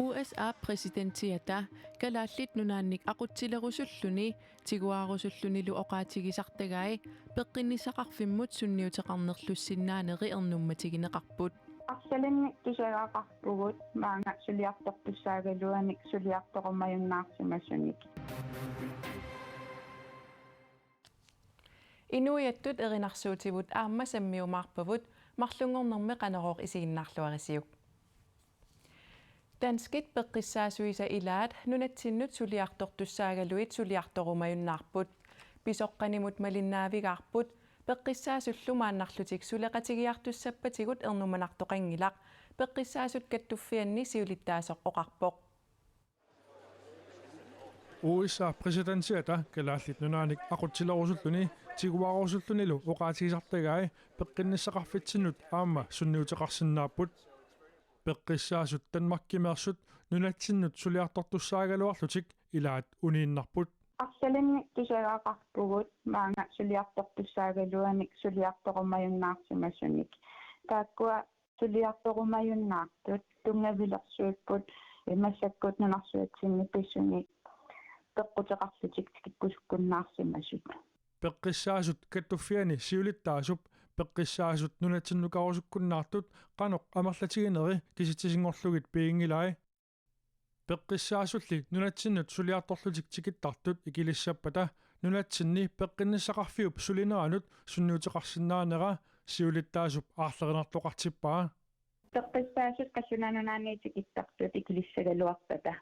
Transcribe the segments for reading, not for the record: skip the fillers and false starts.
USA presidentiata kalaallit nunaannik aqutsilerusulluni tiguaarusullunilu oqaatigisartagai peqqinnisaqarfimmut sunniuteqarnerlussinnaaneri ernummatigineqarput Arsalanni tusagaaqarpugut maanga suliartortussaaгаluаник suliartoqumajunnaarsimassunik Inuiattut erinarsuutivut aamma sammiumaarpavut marlungornerme qanerooq isiginnaarluarisiuk Danskit peqqissaasuisa ilaat nunatsinnut suliartortussaagaluit suliartorumajunnaarput pisoqqanimut malinnaavigaarput peqqissaasullumaannarlutik suleqatigiartussappatigut ernumanartoqangilaq peqqissaasut kattuffianni siulittaasoq oqarpoq USA presidentiata kalaallit nunaanik aqutsilerusulluni tiguaarusullunilu oqaatigisartagai peqqinnissaqarfitsinnut aamma sunniuteqarsinnaaput peqqissaasut Danmarkimeersut nunatsinnut suliartortussaagaluarlutik ilaat uniinnarput Arsalanni tusagaaqarpugut maanga suliartortussaaгаluаник suliartoqumajunnaarsimassunik taakkua suliartoqumajunnaartut tungavilersuutput massakkuut nunarsuatsinni pissuni peqqutеқарлутик tikkusukkunnaarsimassut peqqissaasut kattuffiani siulittaasup peqqissaasut nunatsinnukarusukkunnaartut qanoq amerlatigineri kisitisiнгорлугит piingilai peqqissaasulli nunatsinnut suliartorlutik tikittartut ikilissapпата nunatsinni peqqinnissaqarfiup sulineranut sunniuteqarsinnaanera siulittaasup aarlerinartoqartippaa peqqissaasut qassunanunaaniitik ittartut ikilissagaluarpata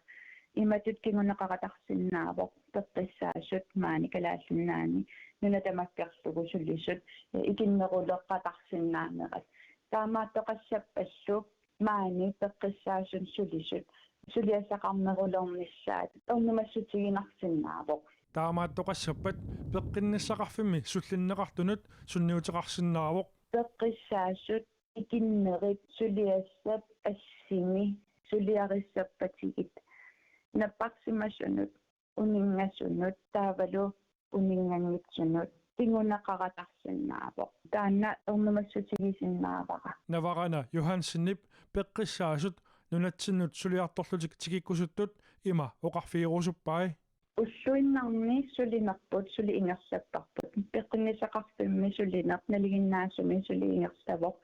imatut kinguneqaqatarsinnaavoq peqqissaasut maani kalaallinnaani nunatamakkerlugu sullisut ikinneruleqqatarsinnaanerat taamaattoqassapпассуп maani peqqissaasun sullisut suliassaqarnerulornissaat ornumassutiginarsinnaavoq taamaattoqassappat peqqinnissaqarfimmi sullinneqartunut sunniuteqarsinnaavoq peqqissaasut ikinnerit suliassap assimi suliarissapatigit nappaqsimassunut uningassunut taavalu uningangitsunut tinguneqaqatarsinnaavoq taanna ornumassutigisinnaavaqa navarana Johanssonip peqqissaasut nunatsinnut suliartorlutik tikikkusuttut ima oqarfiirusuppai ulluinnarni sulinerput suli ingersapparput peqqinnisaqarfimmi sulineq naliginnaasumi suli ingersavoq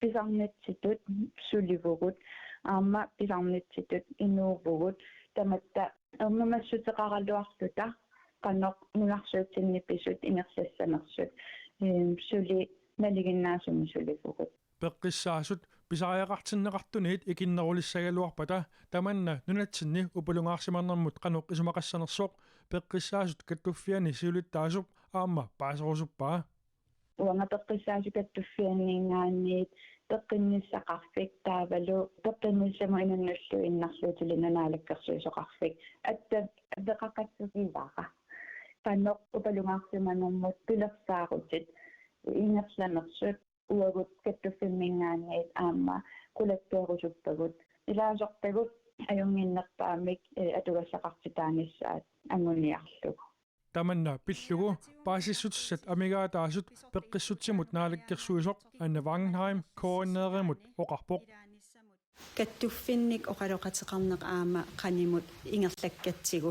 pisarnitsitut sulivugut aamma pisarnitsitut inuuvugut tamatta ornumassutiqaraluarluta qanoq nunarsuutsinnipisut ingersassanersut suli naliginnaasumi sulivugut peqqissaasut pisariaqartinneqartuniit ikinnerulissagaluarpata tamanna nunatsinni upulungaarsimarnermut qanoq isumaqassanersoq peqqissaasut kattuffiani siulittaasup aamma paaserusuppaa uanga peqqissaasu kattuffianniingaanniit peqqinnisaqarfik taavalu peqqinnissamu inannullu innarluutilinanaalakkersuisoqarfik attabeqaqatsukivaaqa qanoq upalungaarsimanermut pilersaarutit ingerlanersut uagut kattuffinmingaanniit aamma qulakkeerusuppagut ilaasortagut ajunginnerpaamik atugassaqartitaanissaat anguniarlugu tamanna pillugu paasissutissat amigaataasut peqqissutsimut naalakkersuisoq Anne Wangenheim koordineerimut oqarpoq kattuffinnik oqaloqateqarneq aama qanimut ingerlakkatsigu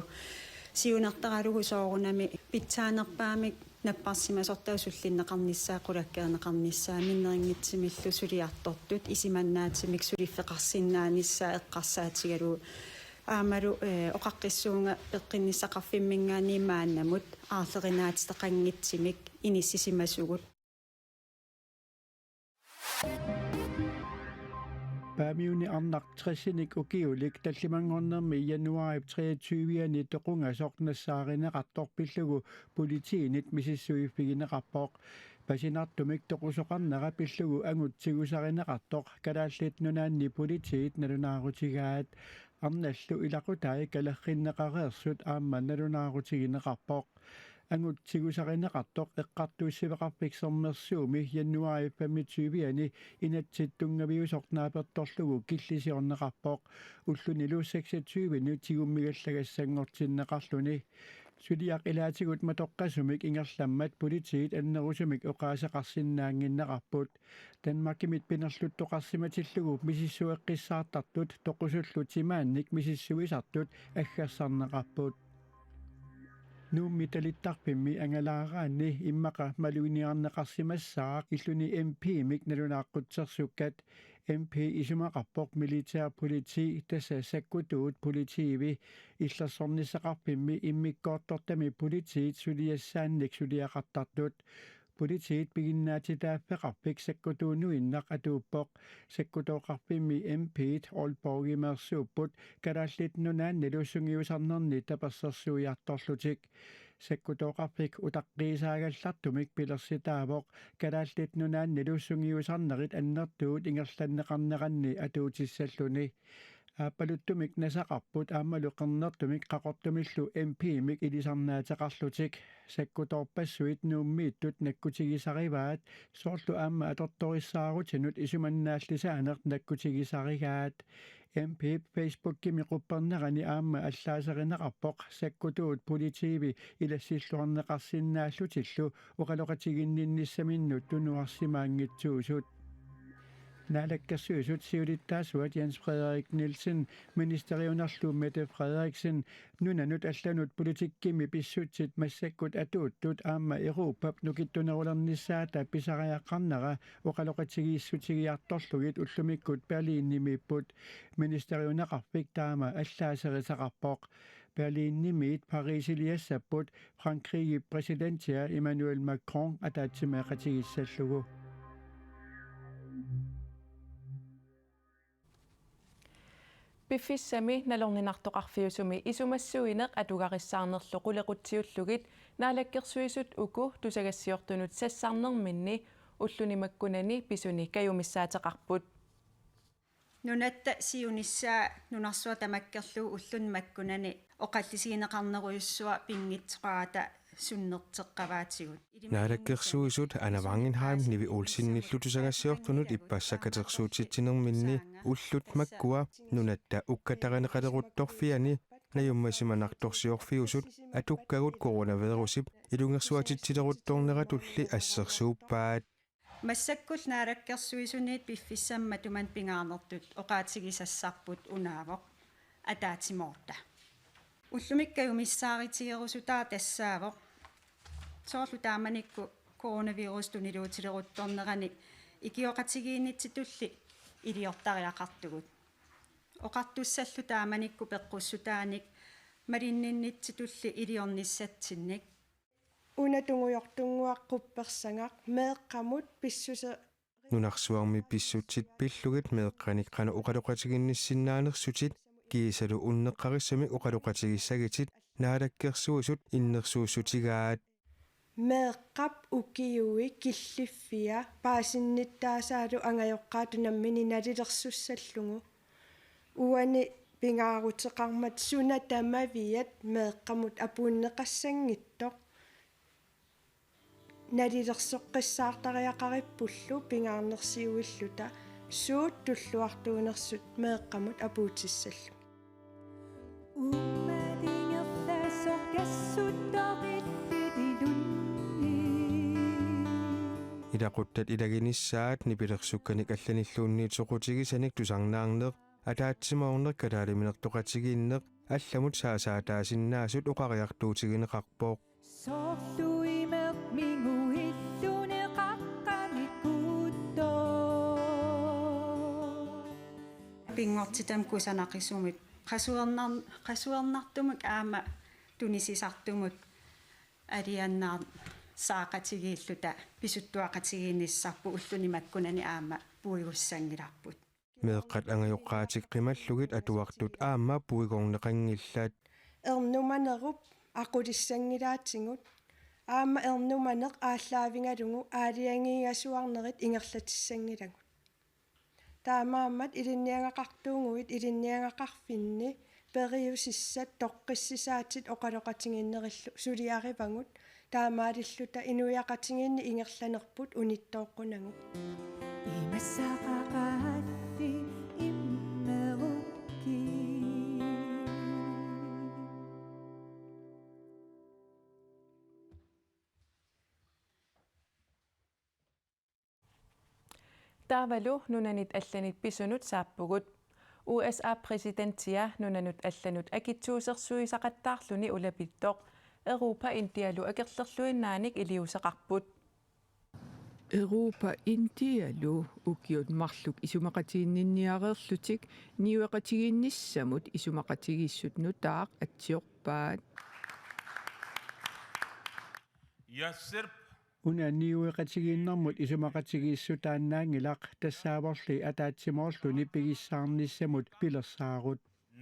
siunartaralugu soorunami pitsaanerpaamik napparsimasortausullinneqarnissaa qulakkeerneqarnissaa minneringitsimillu suliartortut isimannaatimik suliffeqarsinnaanissa eqqarsaatigalu aamalu oqaqqissuunga peqqinnisaqarfimmingaani maannamut aarlerinaatiteqanngitsimik inissisimasugut Paamiuni arnaq 60-nik ukiulik tallimangornermi januarip 23-ani toqungasortnassaaриneqartorpillugu politiinit misissuiffigineqarpoq pasinartumik toqusoqarnera pillugu angutsigusaриneqartoq kalaallit nunaanni politiit nalunaarutigaat arnallu ilaqutai kalerrinneqareersut aamma nalunaarutigineqarpoq angutsigusaриneqartoq eqqartuissiveqarpiksermersuumi januarip 25-ani inatsittungaviusornaapertorlugu killisiorneqarpoq ullunilu 26-nu tigummigallagassanngortinneqarluni Suliaq ilaatigut matoqqasumik ingerlammat politiit annerusumik oqaasaqarsinnaanginnaqarput Danmarkimit pinerluttoqarsimatillugu misissueqqissaartartut toqusullut simaannik misissuisartut aggassarneqarput nuummitalittarpimmi angalaaraanni immaqa maluiniarneqarsimassaaq illuni MP-mik nalunaaqqutsерсуккат MP isumaqarpoq militär politi tassa sakkutuut politiivi illersornissaqarpimmi immikkoortortami politiit suliassaannik suliaqartartut politiit piginnaatitaaffeqarpik sakkutuunuinnaq atuuppoq sakkutooqarpimmi MP't Aalborgimersuupput kalaallit nunaanni lussungiusarnerni tapersersuiartorlutik sakkutooqarpik utaqqiisaagallartumik pilersitaavoq kalaallit nunaanni lussungiusarnerit annertuut ingerlanneqarneqanni atuutissalluni ааппалуттумик насақарпут аамалуқернертумик қақортумиллу MP-мик илисарнаатеқарлутик саккуторпассуит нууммииттут наккутигисариваат соорлу аама аторториссаарутинут исуманнааллисаанерт наккутигисаригаат MP Facebook-кими қуппернерани аама аллаасеринеқарпоқ саккутуут политииви илассиллуарнеқарсинааллутиллу оқалоқатигиннинниссаминнут тунуарсимаангитсуусут Naalakkersuisut siulittaasuat Jens Frederik Nielsen ministeriunarlu Mette Frederiksen nunanut allanut politikkimi pissutsit massakkut atuuttut aamma Euroopap nukittunerulernissaata pisariaqqarnera oqaloqatigiissutigiartorlugit ullumikkut Berliinnimiipput ministeriunaqarpik taama allaaserisaqarpoq Berliinnimiit Pariisiliassapput Frankriigi presidentia Emmanuel Macron ataatsimeaqatigissallugu Piffissami nalorninartoqarfiusumi isumassuineq atugarissaarnerlu qulequtiullugit naalakkersuisut uku tusagassiortunut sassarnerminni ullunimakkunani pisuni kayumissaateqarput nunatta siunissaa nunarsuа tamakkerlu ullunmakkunani oqallisigineqarneruiussua pingitseqaata sunnerteqqavaatigut naalakkersuisut Anna Wangenheim Nivi Olsinnillu tusagassiortunut ippassakkatersuutitsinerminni ullut makkua nunatta ukkatareneqaleruttorfiani najummassimanartorsiorfiusut atukkagut coronavirusip ilungersuatitsileruttorneratulli assersuuppaat массаккул наалаккерсуисуниит пиффиссамматуман пингаарнертут оqaatigisassarput unaavoq ataatimoorta уллумиккаюмиссааритигерусутаа тассаавоq соорлу тааманикку коронавирус тунилуутилерутторнерани икиоqatigiinnitsitulli илиортариақартугут оқартуссаллу тааманикку пеққуссутааник малинниннитситулли илиорниссатсинник унатунгуйортунгуаққупперсангақ меэққамут писсусе нунарсуарми писсутсит пиллугит меэққаниккана уқалоқатигинниссиннаанерсутит киисалу уннеққариссами уқалоқатигиссагитит наалаккерсуусут иннерсууссутигаат меэққап укиуи киллиффиа паасинниттаасаалу ангайоққаатунаммини налилерсуссаллугу уани пингаарутеқармат суна тамавиат меэққамут апууннеқассангиттоқ налилерсоққиссаартариақариппуллу пингаарнерсиуиллута суут туллуартуунерсут меэққамут апуутиссаллу илақуттат илагинissaat нипилерсукканик алланиллуунниит соқутигисаник тусарнаарнеқ атаатсимаорнеқ калаалиминертоқатигииннеқ алламут саасаатаасиннаасут оқариартуутигинеқарпооқ сорлуимеқ мингуиллунеқаққамиккуутто пингортитам кусанақисумит қасуернартумак аама тунисисартумут алианнаар саақатигииллута писуттуақатигиинниссарпу уллунимаккунани аама пуигуссангиларпут меэққат ангайоққаатик қималлугит атуартут аама пуигорнеқангиллаат эрнуманеруп aqulissangilaatsingут аама эрнуманеқ ааллаавингалугу аалиангигасуарнерит ингерлатиссангилагут таамааммат илинниангақартуугуит илинниангақарфинни периусиссат тоққиссисаатит оқалоқатингиннериллу сулиаривангут таамаалиллута инуяқатингинни ингерланерпут униттооққунагут имассақақаалли иммерукки Taavalu nunanit allanit pisunut saappugut USA-præsidenttia nunanut allanut akitsuusersuisaqattaarluni ulapittoq Europa Indialu akerlerluinnaanik iliuseqarput. Europa Indialu ukiut marluk isumaqatiinninniareerlutik niueqatiginnissamut isumaqatigissut nutaaq atsiorpaat. Una niueqatiginnarmut isumaqatigiissutaannaangilaq tassaavorli ataatsimorluni pigissaarnissamut pilersaarut.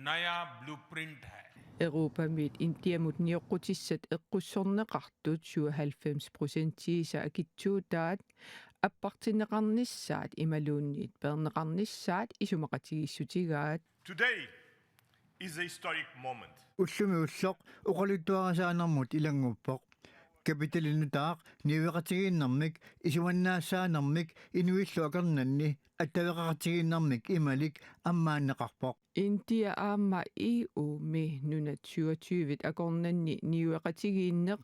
नया ब्लूप्रिंट है Europa mit Indiamut niuqqutissat eqqussorneqartut 97% akitsuutaat appartineqarnissaat imaluunniit perneqarnissaat isumaqatigissutigaat. Today is a historic moment. Ullumi ulloq uqaluttuarasaanermut ilanguppoq kapitalinutaaq niueqatiginnarmik isuannaassaanermik inuillu aqernanni attavеqaqatiginnarmik imalik ammaanneqarpoq. India aamma EU mi nuna 27 akornanni niueqatigiinneq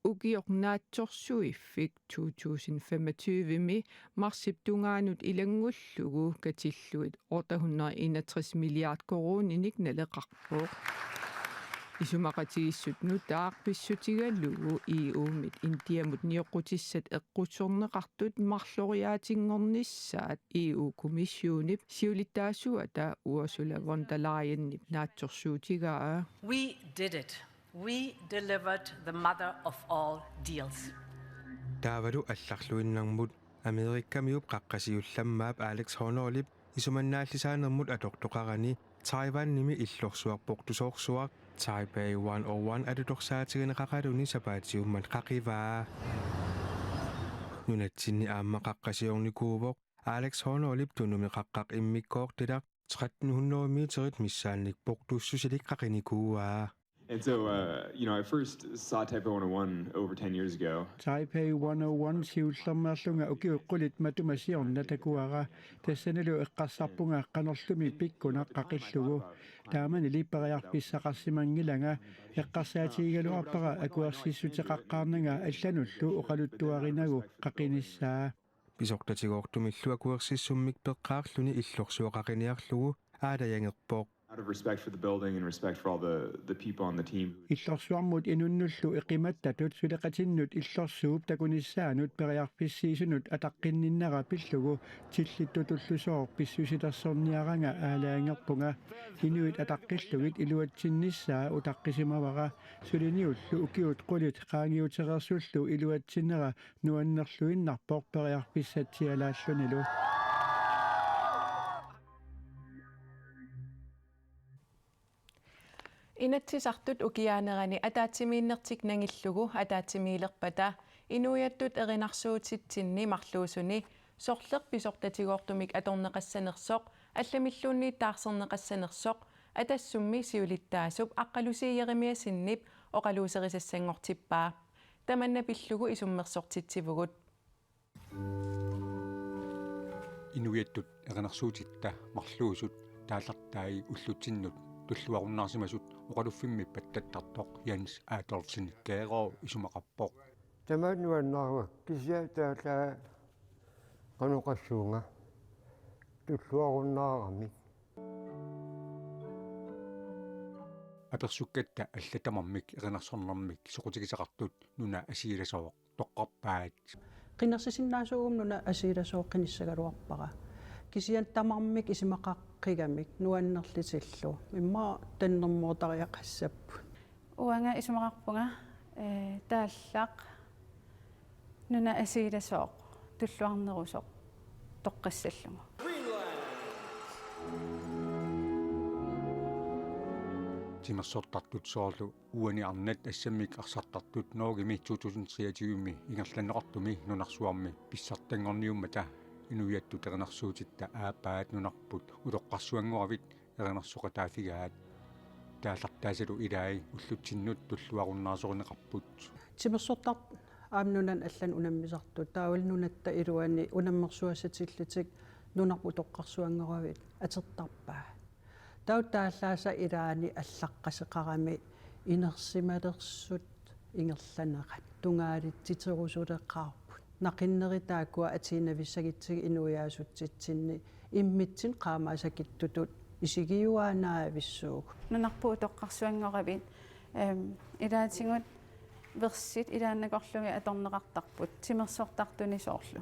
ukiornaatsorsuiffik 2025 mi marsiptungaanut ilangullugu katilluit 861 milliard koroninik naleqarpoq. Isumaqatigissut nutaaq pissutigallugu EU mit Indiamut niuqqutissat eqqussorneqartut marloriaatingornissaat EU komissionip siulittaasuata Ursula von der Leyennip naatsorsuutigaa. We did it. We delivered the mother of all deals. Taavalu алларлуиннармут Америккамиуп qaqqasiullammaap Alex Honnoulip isumannaallisaanermut atortoqarani Taiwan-nimi illorsuarpoq tusoorsuaq Taipei 101 atutorsaatigineqaqaluni sapaatiumman qaqivaa. Nunatsinni aamma qaqqasiornikuuvoq Alex Honnoulip tunumi qaqqaq immikkoortilaq 1300 meterit missaannikpoq tussusilik qaqinikuuaa. And so, I first saw Taipei 101 over 10 years ago. Taipei 101 siullermerlunga ukiuqqulit matumasiornatakuara tassanalu eqqassarpunga qanerlumi pikkuna qaqillugu taamani lippariarpissaqarsimangilanga eqqarsaatigigaluarpara akuarsissuteqaqqaarnanga allanullu uqaluttuarinagu qaqinissaa. Pisortatigoortumillu akuersissummik peqqaarluni illorsuoqaqiniarlugu aadayangerpoq. Out of respect for the building and respect for all the people on the team. Illorsuarmut inunnullu iqimattatut suleqatinnut illorsuup takunissaanut periarpissiisunut ataqqinninnara pillugu tillitutullusoor pissusitarsorniaranga aalaangerpunga inuit ataqqillugit iluatsinnissaa utaqqisimawaqa suliniullu ukiut qulit qaangiutereersullu iluatsinnera nuannerluinnarpoq periarpissatsialaallunilu. Inatsisartut ukiaanerani ataatimiinnertik nangillugu ataatimiilerpata inuiattut erinarsuutitsinni marluusuni sorleq pisortatigoortumik atorneqassanersoq allamilluunni taarserneqassanersoq atassummi siulittaasup aqqalusiijerimiasinnip oqaluuserisassanngortippaa tamanna pillugu isummersortitsivugut. Inuiattut erinarsuutitta marluusut taallertaai ullutsinnut tulluarunnaarsimasut oqaluffimmi pattattartoq Jens Adolfsen-Gero isumaqarpoq. Tamanuannaarua kisiataala qanuqassuunga tulluarunnaarami. Apersukkatta allatamarmik erinarsornarmik soqutigisaqartut nuna asiilasoq toqqarpaat. Qinnersisinnaasuugum nuna asiilasoq qinissagaluarpaqa. Kisian tamarmik isimaqaqqigamik nuannerlitillu imma tannermuutariaqassappu uanga isumaqarpunga taallaq nuna asiilasooq tulluarnerusoq toqqassallungu timersortartut soorlu uaniarnat assammik arsartartut noogimi 2023 ingerlanneqartumi nunarsuarmi pissartangorniummata inuiattut erinarsuutitta aapaat nunarput uloqqarsuanguavit erinarsoqataafigaat taallartaasalu ilaai ullutsinnut tulluarunnaasorineqarput timersortart aamnunan allan unammisartu taawalnunatta iluani unammersuassatillatik nunarpu toqqarsuanguavit atertarpaa tauttaallaasa ilaani allaqqaseqarami inersimalersut ingerlaneqat tungaalitsiterusuleqqaarput naqinneritaakua atiinavissagitsigi inuiaasutsitsinni immitsin qaamaasakittutut isigiyuaanaavissuugu nunarpuu toqqarsuanngorabit ilaatingut versit ilaannakorlugi atorneqartarput timersortartuni soorlu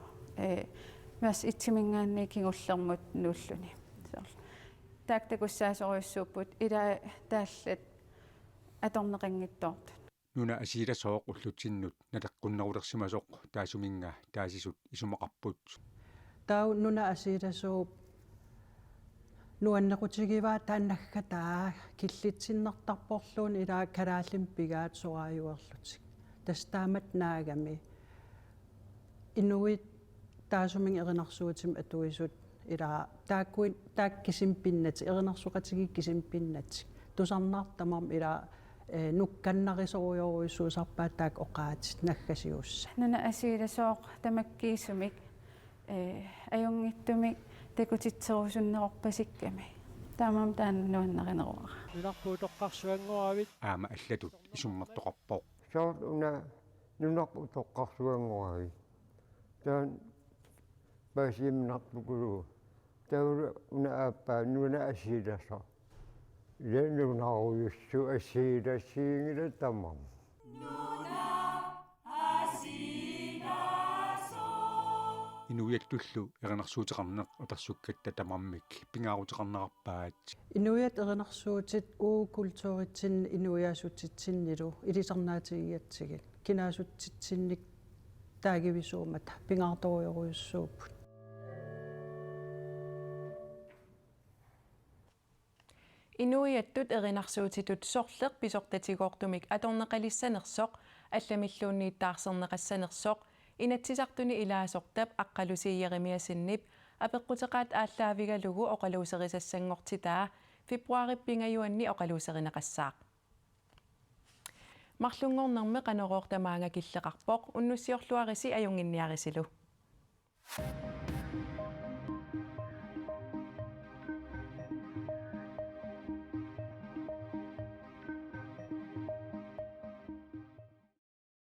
mas ittimingaanni kingullermut nuulluni soorlu taaktakussaasoruissuupput ila taallat atorneqanngittoortut nuna asiilasooq ullutinnut naleqqunnerulersimasoq taasuminga taasisut isumaqarput tau nuna asiilasooq nuannequtigivaa taannaggataa killitsinnertarporluun ilaa kalaallim pigaat soraayuerlutik tastaamat naagami inuit taasuming erinarsuutim atuisut ilaa taakkuin taakkisimpinnat erinarsuqatigi kisimpinnat tusarnaartamam ilaa nukkannarisorujoruissuusarpaat taak oqaatit naggasiussa nuna asiilasooq tamakkiisumik ajungittumik takutitserusunnerorpasikkami taamam taannuannaqineruara nunarpuu toqqarsuangoravit aama allatut isummertoqarpoq soort nunarpu toqqarsuangoravi taan paasiimnarpukulu taula una aappaa nuuna asiilasa lenunaruyussu asiilasiingila tamam inuiattullu erinarsuutiqarneq utarsukkatta tamammik pingaaruteqarnerarpaat inuiat erinarsuutit kultuuritsin inuiaasutsitsinnilu ilisarnaatigiatsigit kinaasutsitsinnik taagivisuumata pingaartorujoruissuupput inuiattut erinarsuutitut sorleq pisortatigoortumik atorneqalissanersoq allamilluunniittaarserneqassanersoq inatsisartuni ilaasortap aqqalusiiyerimiasinnip apeqquteqaat ааllaavigalugu oqaluuserisassanngortitaa februarippingajuanni oqaluuserineqassaaq mарлунгорнэрми qanoroortamaanga killeqarpoq unnussiorluarisi ajunginniarisilu